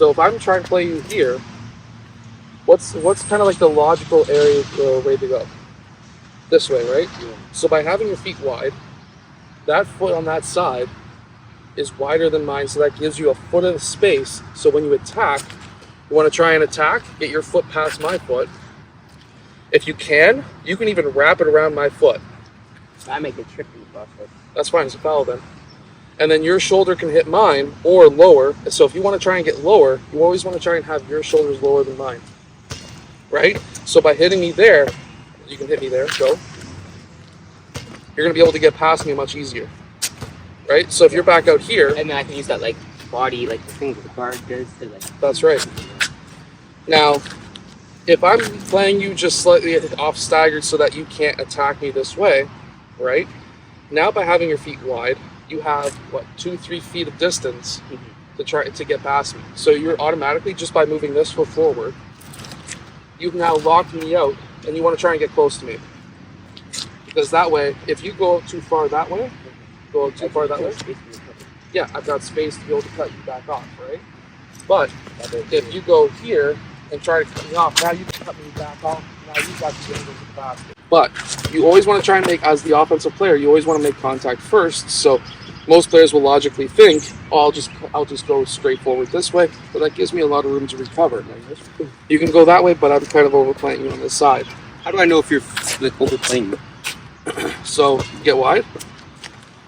So if I'm trying to play you here, what's kind of like the logical area way to go? This way, right? Yeah. So by having your feet wide, that foot on that side is wider than mine, so that gives you a foot of space. So when you attack, you want to try and attack, get your foot past my foot. If you can even wrap it around my foot. I make it tricky process. That's fine, it's a foul then. And then your shoulder can hit mine or lower. So if you want to try and get lower, you always want to try and have your shoulders lower than mine. Right? So by hitting me there, you can hit me there, go. You're going to be able to get past me much easier. Right? So if you're back out here... And then I can use that, like, body, like, the thing the guard does to, like... That's right. Now, if I'm playing you just slightly off staggered so that you can't attack me this way, right? Now by having your feet wide, you have, 2-3 feet of distance to try to get past me. So you're automatically, just by moving this foot forward, you've now locked me out, and you want to try and get close to me. Because that way, if you go too far that way, yeah, I've got space to be able to cut you back off, right? But if you go here and try to cut me off, now you can cut me back off. Now you've got to get into the basket. But you always want to try and make, as the offensive player, you always want to make contact first. So most players will logically think, oh, I'll just go straight forward this way, but that gives me a lot of room to recover. You can go that way, but I'm kind of overplaying you on this side. How do I know if you're like overplaying me? So get wide.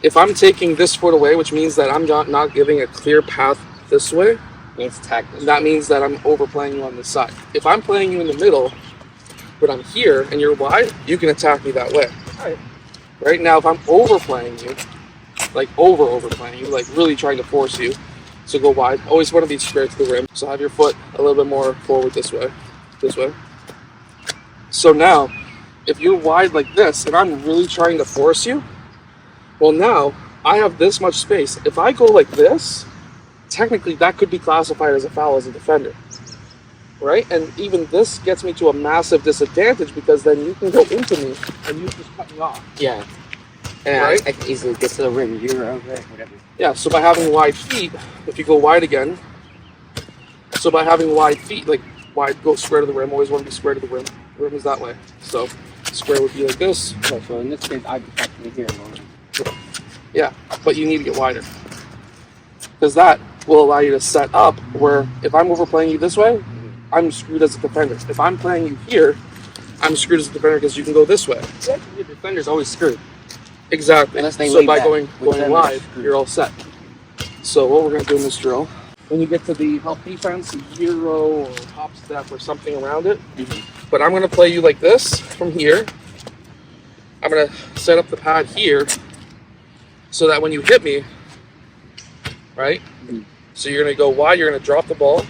If I'm taking this foot away, which means that I'm not giving a clear path this way, that means that I'm overplaying you on this side. If I'm playing you in the middle, but I'm here and you're wide, you can attack me that way. Right now, if I'm overplaying you, like overplaying you, like really trying to force you to go wide, always want to be straight to the rim. So have your foot a little bit more forward this way. So now, if you're wide like this and I'm really trying to force you, well now I have this much space. If I go like this, technically that could be classified as a foul as a defender. Right? And even this gets me to a massive disadvantage because then you can go into me and you just cut me off. Yeah. And right? I can easily get to the rim. You're over there, whatever. Yeah, so by having wide feet, if you go wide again, so by having wide feet, like wide, go square to the rim, always want to be square to the rim. The rim is that way. So square would be like this. Okay, so in this case, I'd be practically here. Yeah, but you need to get wider. Because that will allow you to set up where if I'm overplaying you this way, I'm screwed as a defender. If I'm playing you here, I'm screwed as a defender because you can go this way. Yeah, the defender's always screwed. Exactly. So by going wide, you're all set. So what we're going to do in this drill, when you get to the help defense, zero or top step or something around it, but I'm going to play you like this from here. I'm going to set up the pad here so that when you hit me, right? So you're going to go wide, you're going to drop the ball,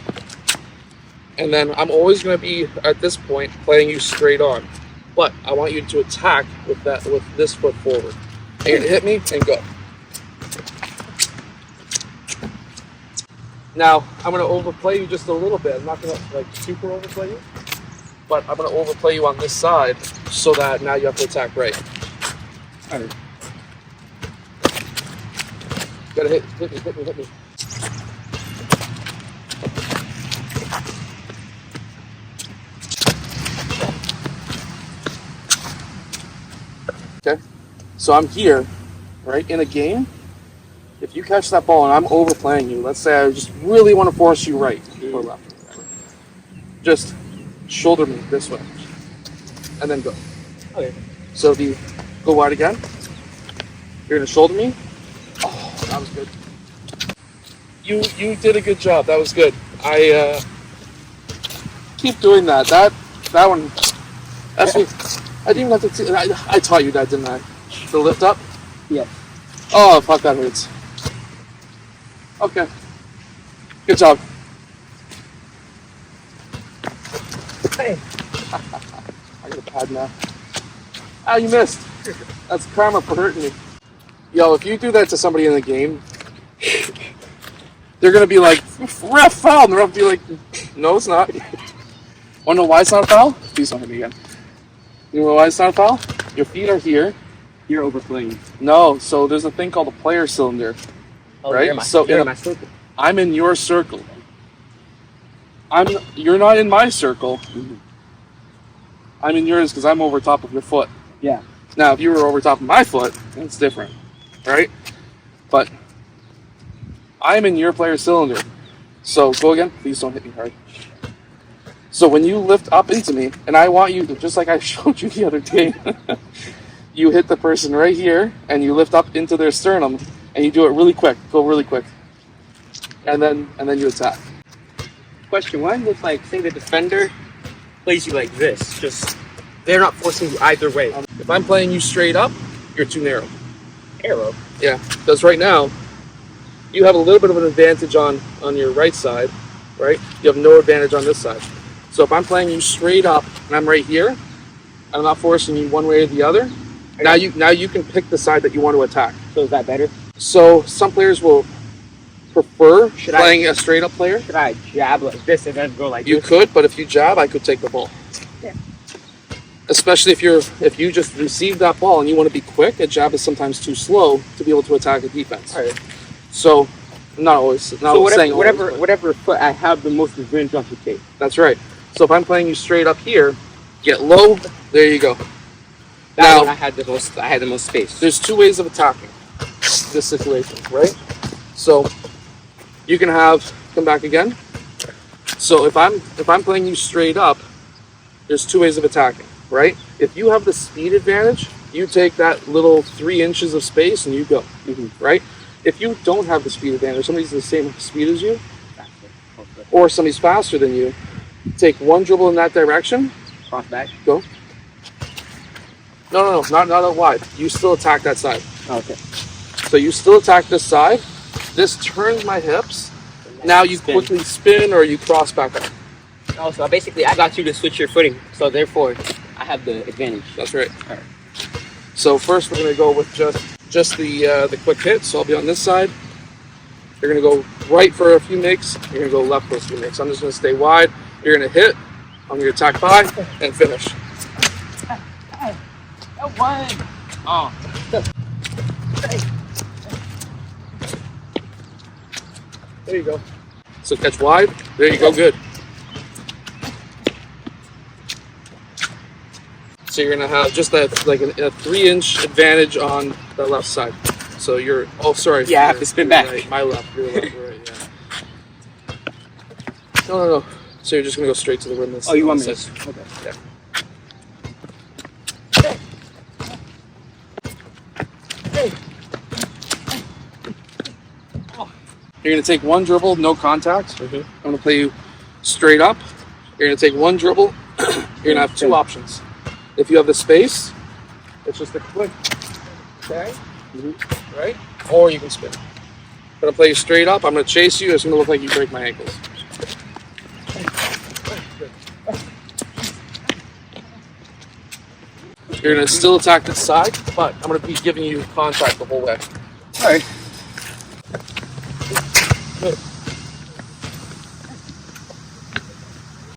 and then I'm always going to be, at this point, playing you straight on. But I want you to attack with this foot forward. And you're going to hit me and go. Now, I'm going to overplay you just a little bit. I'm not going to like super overplay you, but I'm going to overplay you on this side so that now you have to attack right. All right. You got to hit me. Okay, so I'm here, right, in a game. If you catch that ball and I'm overplaying you, let's say I just really want to force you right or left, just shoulder me this way, and then go. Okay. So if you go wide again, you're going to shoulder me. Oh, that was good. You did a good job. That was good. I keep doing that. That one, that's what... I didn't even have to. I taught you that, didn't I? The lift up? Yeah. Oh, fuck, that hurts. Okay. Good job. Hey. I got a pad now. Ah, you missed. That's karma for hurting me. Yo, if you do that to somebody in the game, they're gonna be like, ref, foul. And the ref will be like, no, it's not. Wanna know why it's not a foul? Please don't hit me again. You know why it's not a foul? Your feet are here. You're overplaying. No, so there's a thing called a player cylinder. Oh, right? You're in my circle. I'm in your circle. You're not in my circle. I'm in yours because I'm over top of your foot. Yeah. Now, if you were over top of my foot, that's different, right? But I'm in your player's cylinder. So go again. Please don't hit me hard. So when you lift up into me, and I want you to, just like I showed you the other day, you hit the person right here, and you lift up into their sternum, and you do it really quick. Go really quick. And then you attack. Question one is like, say the defender plays you like this. Just, they're not forcing you either way. If I'm playing you straight up, you're too narrow. Arrow. Yeah, because right now, you have a little bit of an advantage on your right side, right? You have no advantage on this side. So if I'm playing you straight up, and I'm right here, I'm not forcing you one way or the other. Now you can pick the side that you want to attack. So is that better? So some players will prefer playing a straight up player. Should I jab like this and then go like You this? could, but if you jab, I could take the ball. Yeah. Especially if you just receive that ball and you want to be quick, a jab is sometimes too slow to be able to attack a defense. All right. So not always. Not So saying always, but whatever foot I have the most advantage on to take. that's right. So if I'm playing you straight up here, get low. There you go. That Now one I had the most space. there's two ways of attacking this situation, right? So you can come back again. So if I'm playing you straight up, there's two ways of attacking, right? If you have the speed advantage, you take that little 3 inches of space and you go, right? If you don't have the speed advantage, somebody's the same speed as you, or somebody's faster than you, take one dribble in that direction, Cross back. go. No, not out wide. You still attack that side. Okay. So you still attack this side. This turns my hips. Now you quickly spin or you cross back up. Oh, so basically I got you to switch your footing. So therefore, I have the advantage. That's right. All right. So first we're going to go with just the quick hit. So I'll be on this side. You're going to go right for a few makes. You're going to go left for a few makes. I'm just going to stay wide. You're going to hit. I'm going to attack by and finish. That one. Oh. There you go. So catch wide. There you go. Good. So you're going to have just that like a 3-inch advantage on the left side. So you're, oh sorry. Yeah, I have to spin back. Right, my left, your left, right, yeah. No. So you're just going to go straight to the rim. Oh, you want me to? Okay. Yeah. You're going to take one dribble, no contact. I'm going to play you straight up. You're going to take one dribble. You're going to have two options. If you have the space, it's just a quick, okay? Right? Or you can spin. I'm going to play you straight up. I'm going to chase you. It's going to look like you break my ankles. You're going to still attack this side, but I'm going to be giving you contact the whole way. All right. Good.